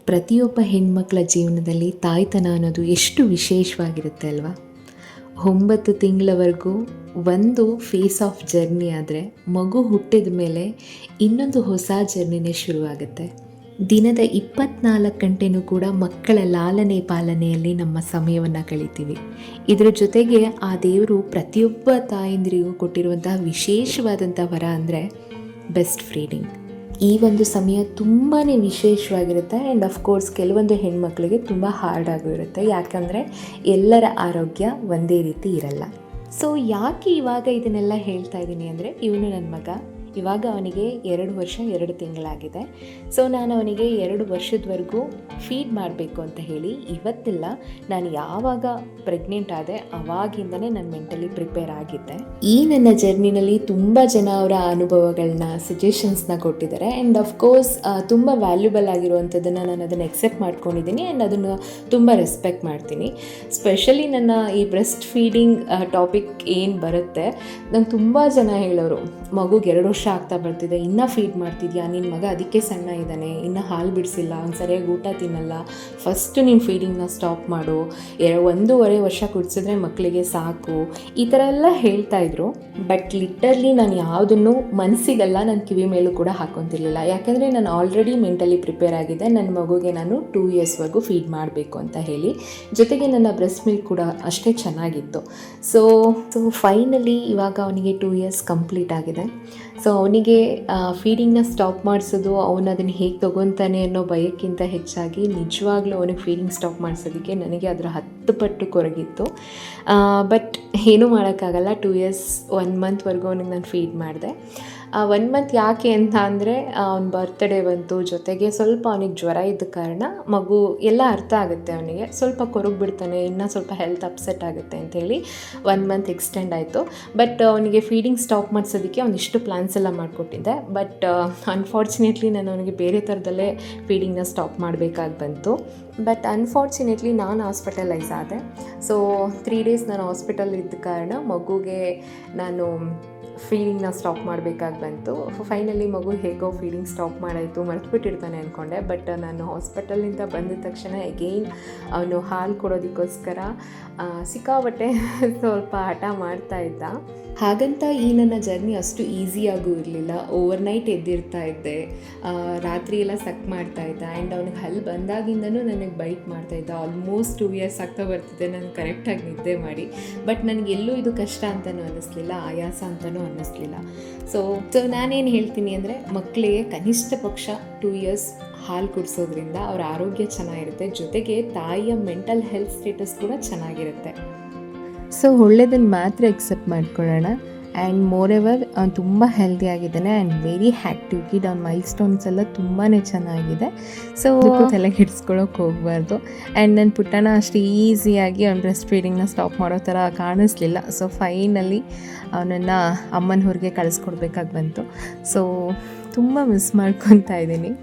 ಪ್ರತಿಯೊಬ್ಬ ಹೆಣ್ಮಕ್ಳ ಜೀವನದಲ್ಲಿ ತಾಯ್ತನ ಅನ್ನೋದು ಎಷ್ಟು ವಿಶೇಷವಾಗಿರುತ್ತೆ ಅಲ್ವಾ. 9 ತಿಂಗಳವರೆಗೂ ಒಂದು ಫೇಸ್ ಆಫ್ ಜರ್ನಿ ಆದರೆ ಮಗು ಹುಟ್ಟಿದ ಮೇಲೆ ಇನ್ನೊಂದು ಹೊಸ ಜರ್ನಿನೇ ಶುರುವಾಗುತ್ತೆ. ದಿನದ 24 ಗಂಟೆನೂ ಕೂಡ ಮಕ್ಕಳ ಲಾಲನೆ ಪಾಲನೆಯಲ್ಲಿ ನಮ್ಮ ಸಮಯವನ್ನು ಕಳಿತೀವಿ. ಇದರ ಜೊತೆಗೆ ಆ ದೇವರು ಪ್ರತಿಯೊಬ್ಬ ತಾಯಂದಿರಿಗೂ ಕೊಟ್ಟಿರುವಂತಹ ವಿಶೇಷವಾದಂಥ ವರ ಅಂದರೆ ಬೆಸ್ಟ್ ಫೀಡಿಂಗ್. ಈ ಒಂದು ಸಮಯ ತುಂಬಾ ವಿಶೇಷವಾಗಿರುತ್ತೆ. ಆ್ಯಂಡ್ ಅಫ್ಕೋರ್ಸ್ ಕೆಲವೊಂದು ಹೆಣ್ಮಕ್ಳಿಗೆ ತುಂಬ ಹಾರ್ಡ್ ಆಗಿರುತ್ತೆ, ಯಾಕಂದರೆ ಎಲ್ಲರ ಆರೋಗ್ಯ ಒಂದೇ ರೀತಿ ಇರಲ್ಲ. ಸೊ ಯಾಕೆ ಇವಾಗ ಇದನ್ನೆಲ್ಲ ಹೇಳ್ತಾ ಇದ್ದೀನಿ ಅಂದರೆ, ಇವನು ನನ್ನ ಮಗ, ಇವಾಗ ಅವನಿಗೆ 2 ವರ್ಷ 2 ತಿಂಗಳಾಗಿದೆ. ಸೊ ನಾನು ಅವನಿಗೆ 2 ವರ್ಷದವರೆಗೂ ಫೀಡ್ ಮಾಡಬೇಕು ಅಂತ ಹೇಳಿ ಇವತ್ತಿಲ್ಲ, ನಾನು ಯಾವಾಗ ಪ್ರೆಗ್ನೆಂಟ್ ಆದೆ ಅವಾಗಿಂದನೇ ನಾನು ಮೆಂಟಲಿ ಪ್ರಿಪೇರ್ ಆಗಿದ್ದೆ. ಈ ನನ್ನ ಜರ್ನಿನಲ್ಲಿ ತುಂಬ ಜನ ಅವರ ಅನುಭವಗಳನ್ನ, ಸಜೆಷನ್ಸ್ನ ಕೊಟ್ಟಿದ್ದಾರೆ. ಆ್ಯಂಡ್ ಅಫ್ಕೋರ್ಸ್ ತುಂಬ ವ್ಯಾಲ್ಯೂಬಲ್ ಆಗಿರುವಂಥದ್ದನ್ನು ನಾನು ಅದನ್ನು ಎಕ್ಸೆಪ್ಟ್ ಮಾಡ್ಕೊಂಡಿದ್ದೀನಿ. ಆ್ಯಂಡ್ ಅದನ್ನು ತುಂಬ ರೆಸ್ಪೆಕ್ಟ್ ಮಾಡ್ತೀನಿ. ಸ್ಪೆಷಲಿ ನನ್ನ ಈ ಬ್ರೆಸ್ಟ್ ಫೀಡಿಂಗ್ ಟಾಪಿಕ್ ಏನು ಬರುತ್ತೆ, ನಂಗೆ ತುಂಬ ಜನ ಹೇಳೋರು, ಮಗುಗೆ 2 ವರ್ಷ ಆಗ್ತಾ ಬರ್ತಿದೆ, ಇನ್ನೂ ಫೀಡ್ ಮಾಡ್ತಿದ್ಯಾ, ನಿನ್ನ ಮಗ ಅದಕ್ಕೆ ಸಣ್ಣ ಇದ್ದಾನೆ, ಇನ್ನೂ ಹಾಲು ಬಿಡಿಸಿಲ್ಲ, ಅವ್ನು ಸರಿಯಾಗಿ ಊಟ ತಿನ್ನಲ್ಲ, ಫಸ್ಟ್ ನೀನು ಫೀಡಿಂಗ್ನ ಸ್ಟಾಪ್ ಮಾಡು, 1.5 ವರ್ಷ ಕುಡಿಸಿದ್ರೆ ಮಕ್ಕಳಿಗೆ ಸಾಕು, ಈ ಥರ ಎಲ್ಲ ಹೇಳ್ತಾಯಿದ್ರು. ಬಟ್ ಲಿಟರ್ಲಿ ನಾನು ಯಾವುದನ್ನು ಮನಸ್ಸಿಗೆಲ್ಲ ನನ್ನ ಕಿವಿ ಮೇಲೂ ಕೂಡ ಹಾಕೊತಿರ್ಲಿಲ್ಲ. ಯಾಕೆಂದರೆ ನಾನು ಆಲ್ರೆಡಿ ಮೆಂಟಲಿ ಪ್ರಿಪೇರ್ ಆಗಿದ್ದೆ, ನನ್ನ ಮಗುಗೆ ನಾನು 2 ಇಯರ್ಸ್ವರೆಗೂ ಫೀಡ್ ಮಾಡಬೇಕು ಅಂತ ಹೇಳಿ. ಜೊತೆಗೆ ನನ್ನ ಬ್ರೆಸ್ಟ್ ಮಿಲ್ಕ್ ಕೂಡ ಅಷ್ಟೇ ಚೆನ್ನಾಗಿತ್ತು. ಸೊ ಫೈನಲಿ ಇವಾಗ ಅವನಿಗೆ 2 ಇಯರ್ಸ್ ಕಂಪ್ಲೀಟ್ ಆಗಿದೆ. ಸೊ ಅವನಿಗೆ ಫೀಡಿಂಗ್ನ ಸ್ಟಾಪ್ ಮಾಡಿಸೋದು, ಅವನು ಅದನ್ನು ಹೇಗೆ ತೊಗೊತಾನೆ ಅನ್ನೋ ಭಯಕ್ಕಿಂತ ಹೆಚ್ಚಾಗಿ ನಿಜವಾಗ್ಲೂ ಅವನಿಗೆ ಫೀಡಿಂಗ್ ಸ್ಟಾಪ್ ಮಾಡಿಸೋದಕ್ಕೆ ನನಗೆ ಅದರ 10 ಪಟ್ಟು ಕೊರಗಿತ್ತು. ಬಟ್ ಏನೂ ಮಾಡೋಕ್ಕಾಗಲ್ಲ. 2 ಇಯರ್ಸ್ 1 ಮಂತ್ವರೆಗೂ ಅವನಿಗೆ ನಾನು ಫೀಡ್ ಮಾಡಿದೆ. 1 ಮಂತ್ ಯಾಕೆ ಅಂತ ಅಂದರೆ, ಅವ್ನ ಬರ್ತ್ಡೇ ಬಂತು, ಜೊತೆಗೆ ಸ್ವಲ್ಪ ಅವನಿಗೆ ಜ್ವರ ಇದ್ದ ಕಾರಣ ಮಗು ಎಲ್ಲ ಅರ್ಥ ಆಗುತ್ತೆ, ಅವನಿಗೆ ಸ್ವಲ್ಪ ಕೊರಗು ಬಿಡ್ತಾನೆ, ಇನ್ನೂ ಸ್ವಲ್ಪ ಹೆಲ್ತ್ ಅಪ್ಸೆಟ್ ಆಗುತ್ತೆ ಅಂಥೇಳಿ 1 ಮಂತ್ ಎಕ್ಸ್ಟೆಂಡ್ ಆಯಿತು. ಬಟ್ ಅವನಿಗೆ ಫೀಡಿಂಗ್ ಸ್ಟಾಪ್ ಮಾಡಿಸೋದಕ್ಕೆ ಒಂದಿಷ್ಟು ಪ್ಲ್ಯಾನ್ಸ್ ಎಲ್ಲ ಮಾಡಿಕೊಟ್ಟಿದ್ದೆ. ಬಟ್ ಅನ್ಫಾರ್ಚುನೇಟ್ಲಿ ನಾನು ಅವನಿಗೆ ಬೇರೆ ಥರದಲ್ಲೇ ಫೀಡಿಂಗ್ನ ಸ್ಟಾಪ್ ಮಾಡಬೇಕಾಗಿ ಬಂತು. ಬಟ್ ಅನ್ಫಾರ್ಚುನೇಟ್ಲಿ ನಾನು ಹಾಸ್ಪಿಟಲೈಸ್ ಆದೆ. ಸೊ 3 ಡೇಸ್ ನಾನು ಹಾಸ್ಪಿಟಲ್ ಇದ್ದ ಕಾರಣ ಮಗುಗೆ ನಾನು ಫೀಡಿಂಗ್ನ ಸ್ಟಾಪ್ ಮಾಡಬೇಕಾಗಿ ಬಂತು. ಫೈನಲಿ ಮಗು ಹೇಗೋ ಫೀಡಿಂಗ್ ಸ್ಟಾಪ್ ಮಾಡಾಯಿತು, ಮರೆತುಬಿಟ್ಟಿರ್ತಾನೆ ಅಂದ್ಕೊಂಡೆ. ಬಟ್ ನಾನು ಹಾಸ್ಪಿಟಲಿಂದ ಬಂದ ತಕ್ಷಣ ಎಗೈನ್ ಅವನು ಹಾಲು ಕೊಡೋದಕ್ಕೋಸ್ಕರ ಸಿಕ್ಕಾಬಟ್ಟೆ ಸ್ವಲ್ಪ ಹಠ ಮಾಡ್ತಾ ಇದ್ದ. ಹಾಗಂತ ಈ ನನ್ನ ಜರ್ನಿ ಅಷ್ಟು ಈಸಿಯಾಗೂ ಇರಲಿಲ್ಲ. ಓವರ್ನೈಟ್ ಎದ್ದಿರ್ತಾ ಇದ್ದೆ, ರಾತ್ರಿ ಎಲ್ಲ ಸಕ್ ಮಾಡ್ತಾ ಇದ್ದ. ಆ್ಯಂಡ್ ಅವ್ನಿಗೆ ಹಲ್ಲು ಬಂದಾಗಿಂದನೂ ನನಗೆ ಬೈಟ್ ಮಾಡ್ತಾಯಿದ್ದ. ಆಲ್ಮೋಸ್ಟ್ 2 ಇಯರ್ಸ್ ಆಗ್ತಾ ಬರ್ತಿದ್ದೆ ನಾನು ಕರೆಕ್ಟಾಗಿ ನಿದ್ದೆ ಮಾಡಿ. ಬಟ್ ನನಗೆಲ್ಲೂ ಇದು ಕಷ್ಟ ಅಂತಲೂ ಅನ್ನಿಸ್ಲಿಲ್ಲ, ಆಯಾಸ ಅಂತಲೂ ಅನ್ನಿಸ್ಲಿಲ್ಲ. ಸೊ ನಾನೇನು ಹೇಳ್ತೀನಿ ಅಂದರೆ, ಮಕ್ಕಳಿಗೆ ಕನಿಷ್ಠ ಪಕ್ಷ 2 ಇಯರ್ಸ್ ಹಾಲು ಕುಡಿಸೋದ್ರಿಂದ ಅವ್ರ ಆರೋಗ್ಯ ಚೆನ್ನಾಗಿರುತ್ತೆ, ಜೊತೆಗೆ ತಾಯಿಯ ಮೆಂಟಲ್ ಹೆಲ್ತ್ ಸ್ಟೇಟಸ್ ಕೂಡ ಚೆನ್ನಾಗಿರುತ್ತೆ. ಸೊ ಒಳ್ಳೆಯದನ್ನು ಮಾತ್ರ ಎಕ್ಸೆಪ್ಟ್ ಮಾಡ್ಕೊಳ್ಳೋಣ. ಆ್ಯಂಡ್ ಮೋರ್ ಎವರ್ ಅವ್ನು ತುಂಬ ಹೆಲ್ದಿ ಆಗಿದ್ದಾನೆ ಆ್ಯಂಡ್ ವೆರಿ ಆ್ಯಕ್ಟಿವ್ ಕಿಡ್. ಅವ್ನ ಮೈಲ್ ಸ್ಟೋನ್ಸ್ ಎಲ್ಲ ತುಂಬಾ ಚೆನ್ನಾಗಿದೆ. ಸೊ ತಲೆ ಹಿಡಿಸ್ಕೊಳ್ಳೋಕೆ ಹೋಗಬಾರ್ದು. ಆ್ಯಂಡ್ ನನ್ನ ಪುಟ್ಟಣ ಅಷ್ಟು ಈಸಿಯಾಗಿ ಅವ್ನ ಬ್ರೆಸ್ಟ್ ಫೀಡಿಂಗ್ನ ಸ್ಟಾಪ್ ಮಾಡೋ ಥರ ಕಾಣಿಸ್ಲಿಲ್ಲ. ಸೊ ಫೈನಲಿ ಅವನನ್ನು ಅಮ್ಮನ ಊರಿಗೆ ಕಳಿಸ್ಕೊಡ್ಬೇಕಾಗಿ ಬಂತು. ಸೊ ತುಂಬ ಮಿಸ್ ಮಾಡ್ಕೊತಾ ಇದ್ದೀನಿ.